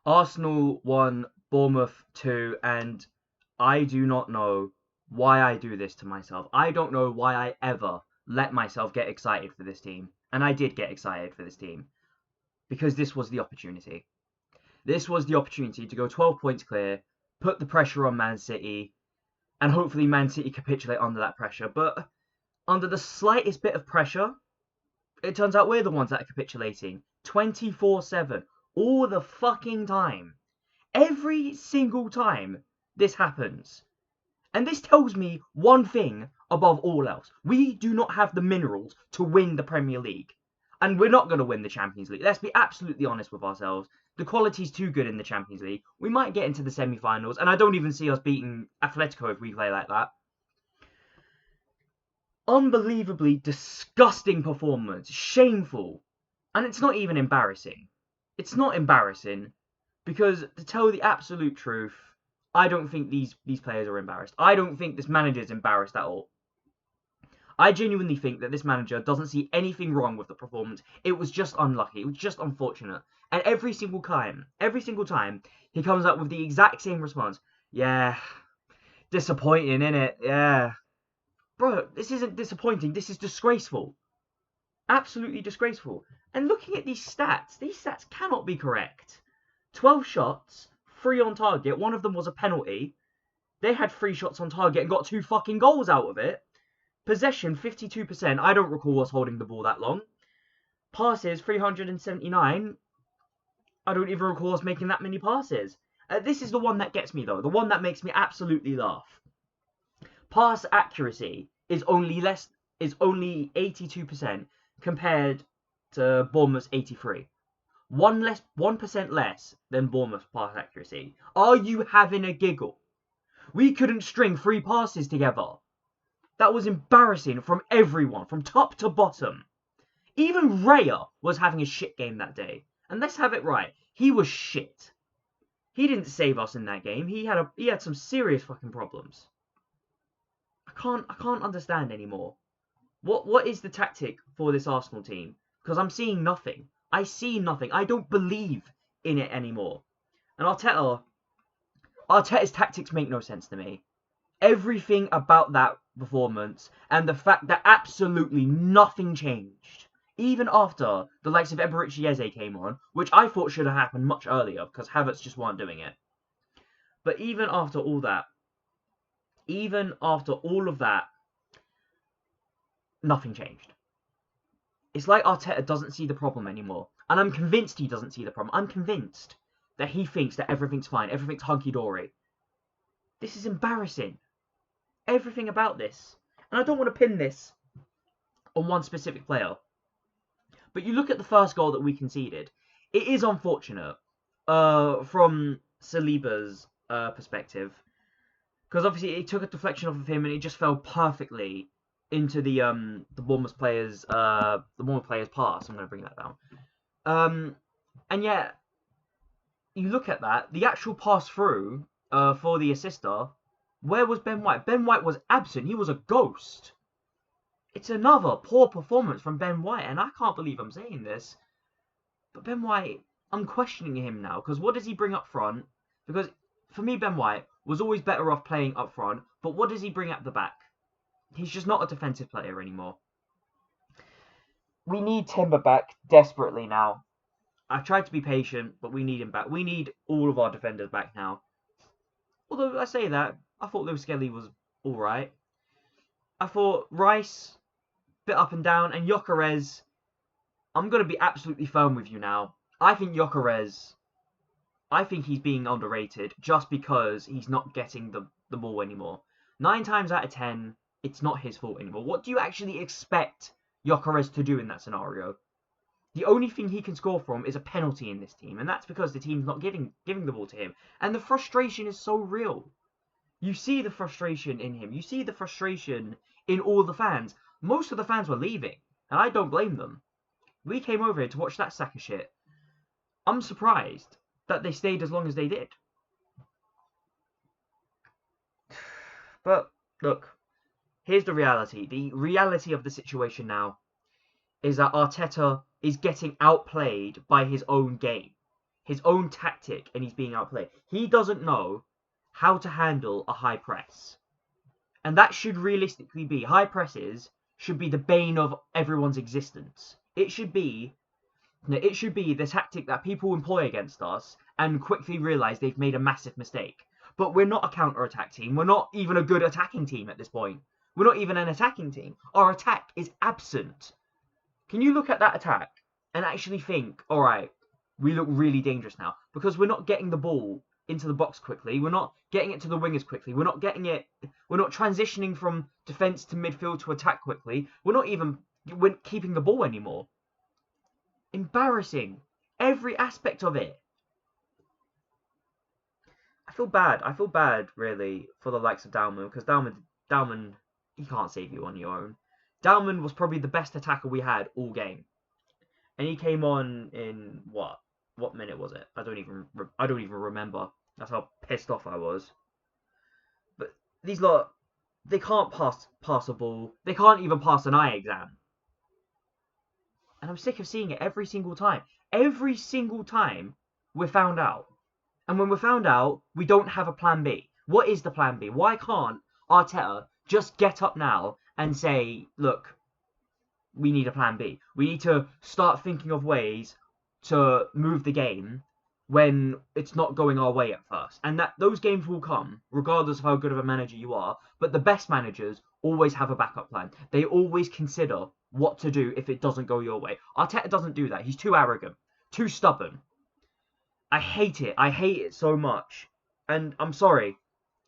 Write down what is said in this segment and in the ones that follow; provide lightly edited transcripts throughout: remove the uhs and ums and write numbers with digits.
Arsenal won, Bournemouth 2, and I do not know why I do this to myself. I don't know why I ever let myself get excited for this team. And I did get excited for this team because this was the opportunity. This was the opportunity to go 12 points clear, put the pressure on Man City, and hopefully Man City capitulate under that pressure. But under the slightest bit of pressure, it turns out we're the ones that are capitulating 24/7 all the fucking time. Every single time this happens. And this tells me one thing above all else. We do not have the minerals to win the Premier League. And we're not going to win the Champions League. Let's be absolutely honest with ourselves. The quality's too good in the Champions League. We might get into the semi-finals, and I don't even see us beating Atletico if we play like that. Unbelievably disgusting performance. Shameful. And it's not even embarrassing. It's not embarrassing because, to tell the absolute truth, I don't think these players are embarrassed. I don't think this manager's embarrassed at all. I genuinely think that this manager doesn't see anything wrong with the performance. It was just unlucky. It was just unfortunate. And every single time, he comes up with the exact same response. Yeah, disappointing, innit? Yeah. Bro, this isn't disappointing. This is disgraceful. Absolutely disgraceful. And looking at these stats cannot be correct. 12 shots, 3 on target. One of them was a penalty. They had 3 shots on target and got 2 fucking goals out of it. Possession, 52%. I don't recall us holding the ball that long. Passes, 379. I don't even recall us making that many passes. This is the one that gets me, though. The one that makes me absolutely laugh. Pass accuracy is only 82% compared to Bournemouth's 83. 1% less than Bournemouth's pass accuracy. Are you having a giggle? We couldn't string 3 passes together. That was embarrassing from everyone, from top to bottom. Even Raya was having a shit game that day. And let's have it right. He was shit. He didn't save us in that game. He had some serious fucking problems. I can't understand anymore. What is the tactic for this Arsenal team? Because I'm seeing nothing. I see nothing. I don't believe in it anymore. And Arteta's tactics make no sense to me. Everything about that performance and the fact that absolutely nothing changed, even after the likes of Eberechi Eze came on, which I thought should have happened much earlier because Havertz just weren't doing it. But even after all of that, nothing changed. It's like Arteta doesn't see the problem anymore. And I'm convinced he doesn't see the problem. I'm convinced that he thinks that everything's fine. Everything's hunky-dory. This is embarrassing. Everything about this. And I don't want to pin this on one specific player. But you look at the first goal that we conceded. It is unfortunate from Saliba's perspective. Because obviously it took a deflection off of him and it just fell perfectly into the Bournemouth player's pass. I'm going to bring that down. And yet, you look at that, the actual pass through for the assister. Where was Ben White? Ben White was absent. He was a ghost. It's another poor performance from Ben White, and I can't believe I'm saying this. But Ben White, I'm questioning him now because what does he bring up front? Because for me, Ben White was always better off playing up front. But what does he bring at the back? He's just not a defensive player anymore. We need Timber back desperately now. I've tried to be patient, but we need him back. We need all of our defenders back now. Although I say that, I thought Lewis Skelly was alright. I thought Rice, bit up and down, and Gyökeres, I'm going to be absolutely firm with you now. I think Gyökeres, he's being underrated just because he's not getting the ball anymore. 9 times out of 10, it's not his fault anymore. What do you actually expect Gyökeres to do in that scenario? The only thing he can score from is a penalty in this team, and that's because the team's not giving the ball to him. And the frustration is so real. You see the frustration in him. You see the frustration in all the fans. Most of the fans were leaving, and I don't blame them. We came over here to watch that sack of shit. I'm surprised that they stayed as long as they did. But, look, here's the reality. The reality of the situation now is that Arteta is getting outplayed by his own game. his own tactic and he's being outplayed. He doesn't know how to handle a high press. And that should realistically be, high presses should be the bane of everyone's existence. It should be the tactic that people employ against us and quickly realise they've made a massive mistake. But we're not a counter-attack team. We're not even a good attacking team at this point. We're not even an attacking team. Our attack is absent. Can you look at that attack and actually think, all right, we look really dangerous now? Because we're not getting the ball into the box quickly. We're not getting it to the wingers quickly. We're not transitioning from defence to midfield to attack quickly. We're keeping the ball anymore. Embarrassing. Every aspect of it. I feel bad, really, for the likes of Dalman, because Dalman, he can't save you on your own. Dalman was probably the best attacker we had all game, and he came on in what minute was it? I don't even remember. That's how pissed off I was. But these lot, they can't pass a ball. They can't even pass an eye exam. And I'm sick of seeing it every single time. Every single time we're found out. And when we're found out, we don't have a plan B. What is the plan B? Why can't Arteta just get up now and say, look, we need a plan B. We need to start thinking of ways to move the game when it's not going our way at first. And that those games will come, regardless of how good of a manager you are. But the best managers always have a backup plan. They always consider what to do if it doesn't go your way. Arteta doesn't do that. He's too arrogant, too stubborn. I hate it. I hate it so much. And I'm sorry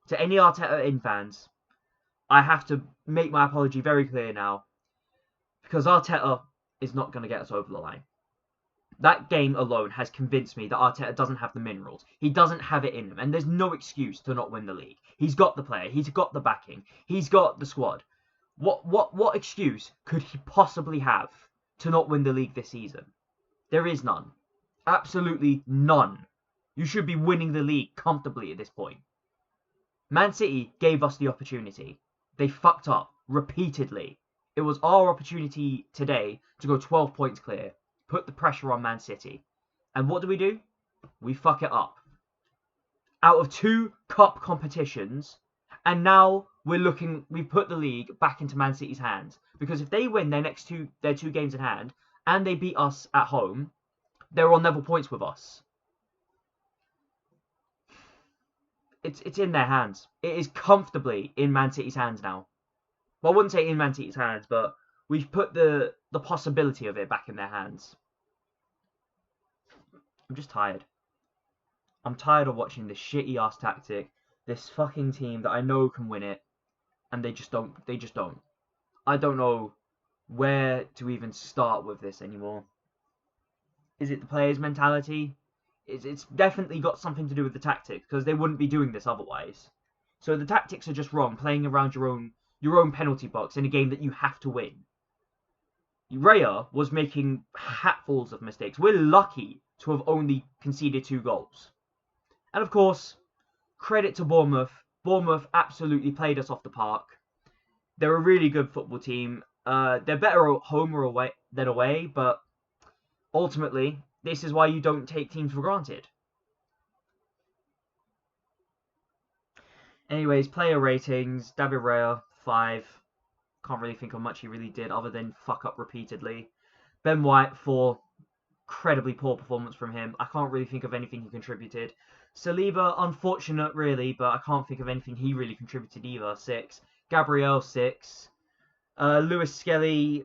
to any Arteta in fans. I have to make my apology very clear now. Because Arteta is not going to get us over the line. That game alone has convinced me that Arteta doesn't have the minerals. He doesn't have it in him. And there's no excuse to not win the league. He's got the player. He's got the backing. He's got the squad. What excuse could he possibly have to not win the league this season? There is none. Absolutely none. You should be winning the league comfortably at this point. Man City gave us the opportunity. They fucked up repeatedly. It was our opportunity today to go 12 points clear, put the pressure on Man City. And what do? We fuck it up. Out of 2 cup competitions, and now we've put the league back into Man City's hands. Because if they win their two games in hand, and they beat us at home, they're on level points with us. It's in their hands. It is comfortably in Man City's hands now. Well, I wouldn't say in Man City's hands, but we've put the possibility of it back in their hands. I'm just tired. I'm tired of watching this shitty ass tactic. This fucking team that I know can win it, and they just don't. I don't know where to even start with this anymore. Is it the players' mentality? It's definitely got something to do with the tactics, because they wouldn't be doing this otherwise. So the tactics are just wrong, playing around your own penalty box in a game that you have to win. Raya was making hatfuls of mistakes. We're lucky to have only conceded 2 goals. And of course, credit to Bournemouth. Bournemouth absolutely played us off the park. They're a really good football team. They're better at home or away than away, but ultimately, this is why you don't take teams for granted. Anyways, player ratings. David Raya, 5. Can't really think of much he really did other than fuck up repeatedly. Ben White, 4. Incredibly poor performance from him. I can't really think of anything he contributed. Saliba, unfortunate really, but I can't think of anything he really contributed either. 6. Gabriel, 6. Lewis Skelly,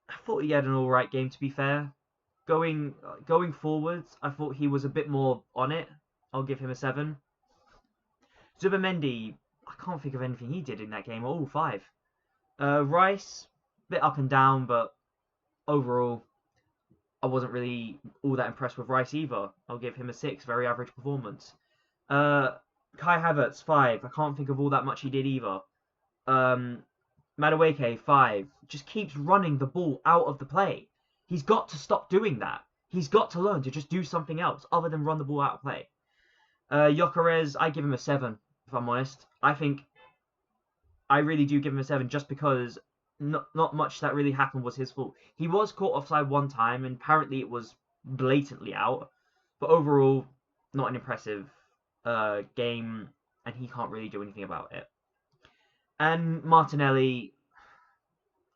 I thought he had an alright game, to be fair. Going forwards, I thought he was a bit more on it. I'll give him a 7. Zubimendi, I can't think of anything he did in that game. 5. Rice, bit up and down, but overall, I wasn't really all that impressed with Rice either. I'll give him a 6. Very average performance. Kai Havertz, 5. I can't think of all that much he did either. Madueke, 5. Just keeps running the ball out of the play. He's got to stop doing that. He's got to learn to just do something else other than run the ball out of play. Gyökeres, I give him a 7, if I'm honest. I really do give him a 7 just because not much that really happened was his fault. He was caught offside one time, and apparently it was blatantly out. But overall, not an impressive game, and he can't really do anything about it. And Martinelli,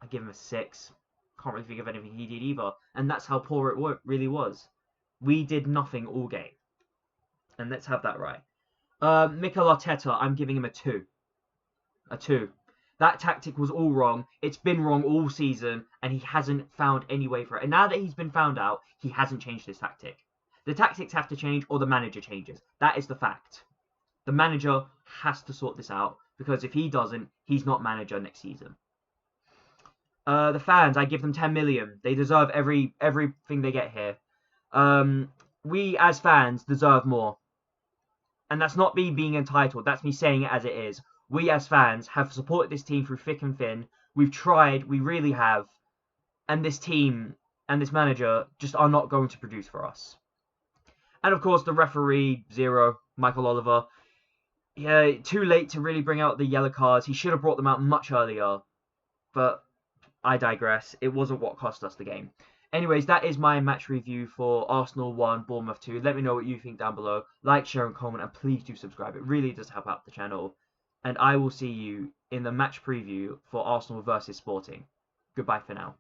I give him a 6. Can't really think of anything he did either. And that's how poor it really was. We did nothing all game. And let's have that right. Mikel Arteta, I'm giving him a 2. A 2. That tactic was all wrong. It's been wrong all season, and he hasn't found any way for it. And now that he's been found out, he hasn't changed his tactic. The tactics have to change, or the manager changes. That is the fact. The manager has to sort this out, because if he doesn't, he's not manager next season. The fans, I give them 10 million. They deserve everything they get here. We as fans deserve more. And that's not me being entitled. That's me saying it as it is. We as fans have supported this team through thick and thin. We've tried. We really have. And this team and this manager just are not going to produce for us. And of course, the referee, 0, Michael Oliver. Yeah, too late to really bring out the yellow cards. He should have brought them out much earlier. But I digress. It wasn't what cost us the game. Anyways, that is my match review for Arsenal 1, Bournemouth 2. Let me know what you think down below. Like, share, and comment, and please do subscribe. It really does help out the channel. And I will see you in the match preview for Arsenal versus Sporting. Goodbye for now.